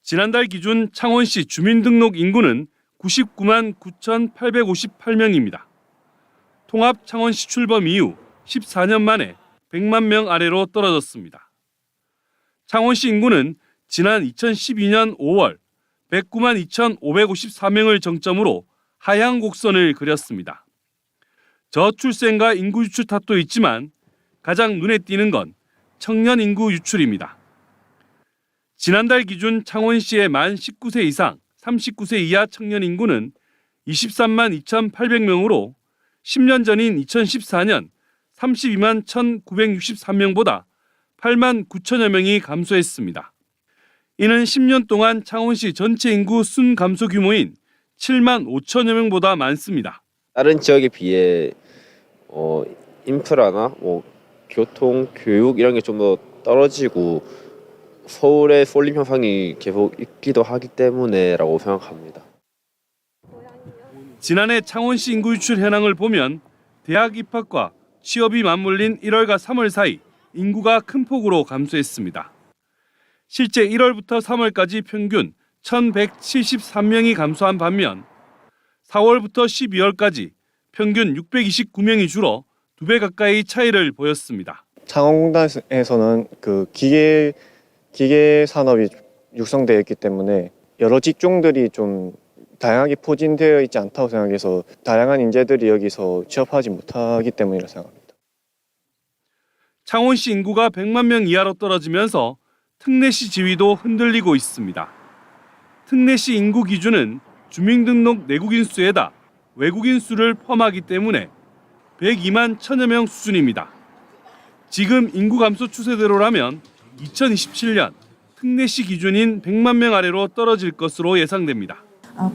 지난달 기준 창원시 주민등록 인구는 99만 9,858명입니다. 통합 창원시 출범 이후 14년 만에 100만 명 아래로 떨어졌습니다. 창원시 인구는 지난 2012년 5월 109만 2,554명을 정점으로 하향 곡선을 그렸습니다. 저출생과 인구 유출 탓도 있지만 가장 눈에 띄는 건 청년 인구 유출입니다. 지난달 기준 창원시의 만 19세 이상 39세 이하 청년 인구는 23만 2,800명으로 10년 전인 2014년 32만 1,963명보다 8만 9천여 명이 감소했습니다. 이는 10년 동안 창원시 전체 인구 순 감소 규모인 7만 5천여 명보다 많습니다. 다른 지역에 비해 인프라나 교통, 교육 이런 게 좀 더 떨어지고 서울의 쏠림 현상이 계속 있기도 하기 때문에라고 생각합니다. 지난해 창원시 인구 유출 현황을 보면 대학 입학과 취업이 맞물린 1월과 3월 사이 인구가 큰 폭으로 감소했습니다. 실제 1월부터 3월까지 평균 1,173명이 감소한 반면 4월부터 12월까지 평균 629명이 줄어 2배 가까이 차이를 보였습니다. 창원공단에서는 그 기계 산업이 육성되어 있기 때문에 여러 직종들이 좀 다양하게 포진되어 있지 않다고 생각해서 다양한 인재들이 여기서 취업하지 못하기 때문이라고 생각합니다. 창원시 인구가 100만 명 이하로 떨어지면서 특례시 지위도 흔들리고 있습니다. 특례시 인구 기준은 주민등록 내국인 수에다 외국인 수를 포함하기 때문에 102만 1천여 명 수준입니다. 지금 인구 감소 추세대로라면 2027년 특례시 기준인 100만 명 아래로 떨어질 것으로 예상됩니다.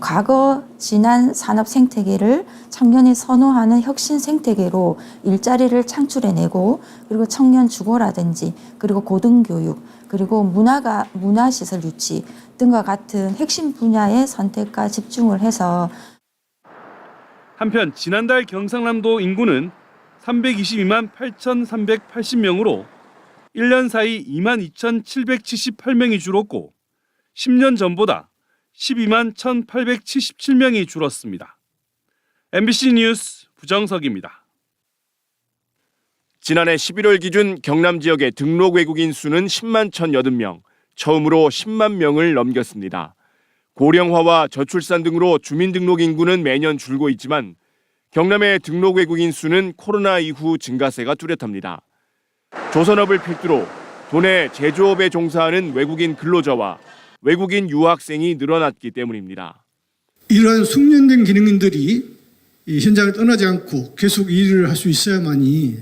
과거 지난 산업 생태계를 청년이 선호하는 혁신 생태계로 일자리를 창출해내고 그리고 청년 주거라든지 그리고 고등교육 그리고 문화시설 유치 등과 같은 핵심 분야의 선택과 집중을 해서 한편 지난달 경상남도 인구는 322만 8,380명으로 1년 사이 2만 2,778명이 줄었고 10년 전보다 12만 1,877명이 줄었습니다. MBC 뉴스 부정석입니다. 지난해 11월 기준 경남 지역의 등록 외국인 수는 10만 1,080명, 처음으로 10만 명을 넘겼습니다. 고령화와 저출산 등으로 주민등록 인구는 매년 줄고 있지만 경남의 등록 외국인 수는 코로나 이후 증가세가 뚜렷합니다. 조선업을 필두로 도내 제조업에 종사하는 외국인 근로자와 외국인 유학생이 늘어났기 때문입니다. 이러한 숙련된 기능인들이 이 현장을 떠나지 않고 계속 일을 할 수 있어야만이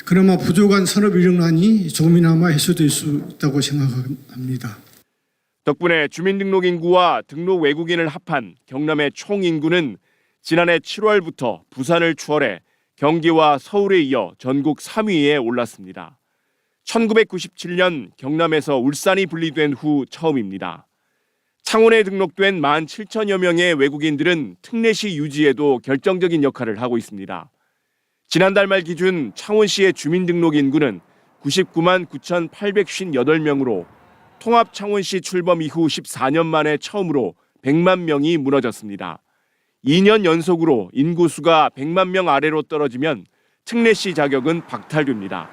그나마 부족한 산업 인력난이 조금이나마 해소될 수 있다고 생각합니다. 덕분에 주민등록 인구와 등록 외국인을 합한 경남의 총 인구는 지난해 7월부터 부산을 추월해 경기와 서울에 이어 전국 3위에 올랐습니다. 1997년 경남에서 울산이 분리된 후 처음입니다. 창원에 등록된 17,000여 명의 외국인들은 특례시 유지에도 결정적인 역할을 하고 있습니다. 지난달 말 기준 창원시의 주민등록 인구는 99만 9,858명으로 통합 창원시 출범 이후 14년 만에 처음으로 100만 명이 무너졌습니다. 2년 연속으로 인구수가 100만 명 아래로 떨어지면 특례시 자격은 박탈됩니다.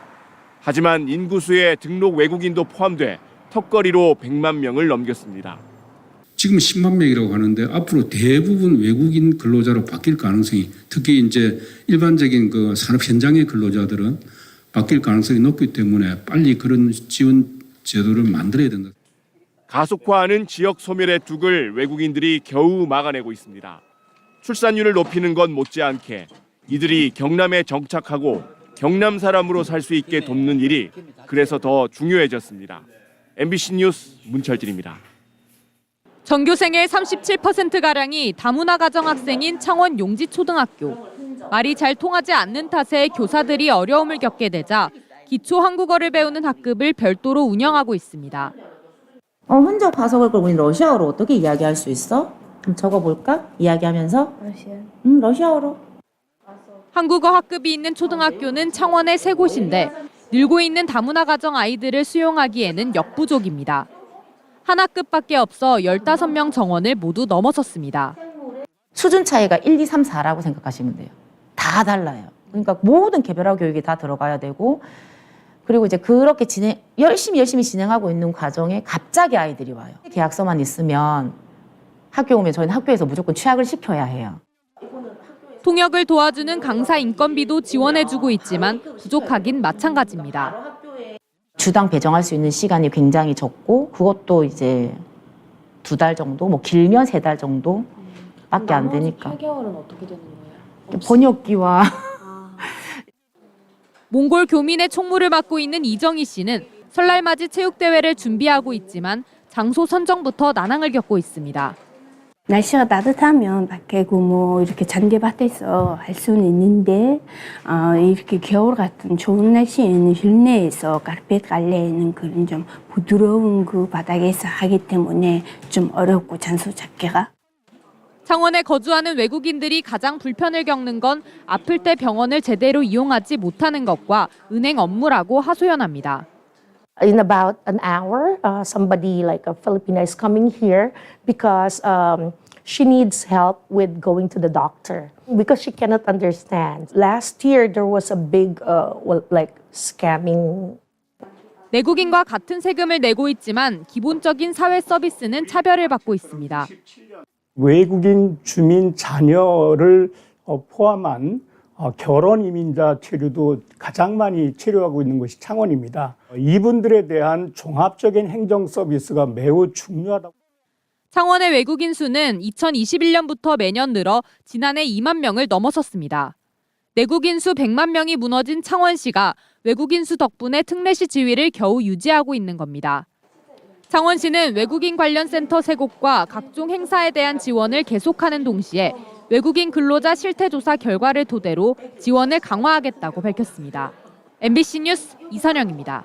하지만 인구수에 등록 외국인도 포함돼 턱걸이로 100만 명을 넘겼습니다. 지금 10만 명이라고 하는데 앞으로 대부분 외국인 근로자로 바뀔 가능성이 특히 이제 일반적인 그 산업 현장의 근로자들은 바뀔 가능성이 높기 때문에 빨리 그런 지원 제도를 만들어야 된다. 가속화하는 지역 소멸의 둑을 외국인들이 겨우 막아내고 있습니다. 출산율을 높이는 것 못지않게 이들이 경남에 정착하고 경남 사람으로 살 수 있게 돕는 일이 그래서 더 중요해졌습니다. MBC 뉴스 문철진입니다. 전교생의 37%가량이 다문화 가정 학생인 창원 용지초등학교. 말이 잘 통하지 않는 탓에 교사들이 어려움을 겪게 되자 기초 한국어를 배우는 학급을 별도로 운영하고 있습니다. 혼자 봐서 그걸 우리 러시아어로 어떻게 이야기할 수 있어? 그럼 적어볼까? 이야기하면서? 러시아어로. 한국어 학급이 있는 초등학교는 창원에 3곳인데 늘고 있는 다문화 가정 아이들을 수용하기에는 역부족입니다. 하나급밖에 없어 15명 정원을 모두 넘어섰습니다. 수준 차이가 1, 2, 3, 4라고 생각하시면 돼요. 다 달라요. 그러니까 모든 개별화 교육이 다 들어가야 되고 그리고 이제 그렇게 열심히 진행하고 있는 과정에 갑자기 아이들이 와요. 계약서만 있으면 학교 오면 저희는 학교에서 무조건 취약을 시켜야 해요. 통역을 도와주는 강사 인건비도 지원해주고 있지만 부족하긴 마찬가지입니다. 주당 배정할 수 있는 시간이 굉장히 적고 그것도 이제 2달 정도, 뭐 길면 3달 정도밖에 안 되니까. 8개월은 어떻게 되는 거예요? 번역기와 몽골 교민의 총무를 맡고 있는 이정희 씨는 설날맞이 체육대회를 준비하고 있지만 장소 선정부터 난항을 겪고 있습니다. 날씨가 따뜻하면 밖에 뭐 이렇게 잔디밭에서 할 수는 있는데 이렇게 겨울 같은 좋은 날씨에는 실내에서 카르펫 깔려있는 그런 좀 부드러운 그 바닥에서 하기 때문에 좀 어렵고 장소 잡기가. 창원에 거주하는 외국인들이 가장 불편을 겪는 건 아플 때 병원을 제대로 이용하지 못하는 것과 은행 업무라고 하소연합니다. In about an hour, somebody like a Filipina is coming here because she needs help with going to the doctor because she cannot understand. Last year, there was a big, scamming. 내국인과 같은 세금을 내고 있지만 기본적인 사회 서비스는 차별을 받고 있습니다. 외국인 주민 자녀를 포함한 결혼 이민자 체류도 가장 많이 체류하고 있는 것이 창원입니다. 이분들에 대한 종합적인 행정 서비스가 매우 중요하다고. 창원의 외국인 수는 2021년부터 매년 늘어 지난해 2만 명을 넘어섰습니다. 내국인 수 100만 명이 무너진 창원시가 외국인 수 덕분에 특례시 지위를 겨우 유지하고 있는 겁니다. 창원시는 외국인 관련 센터 3곳과 각종 행사에 대한 지원을 계속하는 동시에 외국인 근로자 실태조사 결과를 토대로 지원을 강화하겠다고 밝혔습니다. MBC 뉴스 이선영입니다.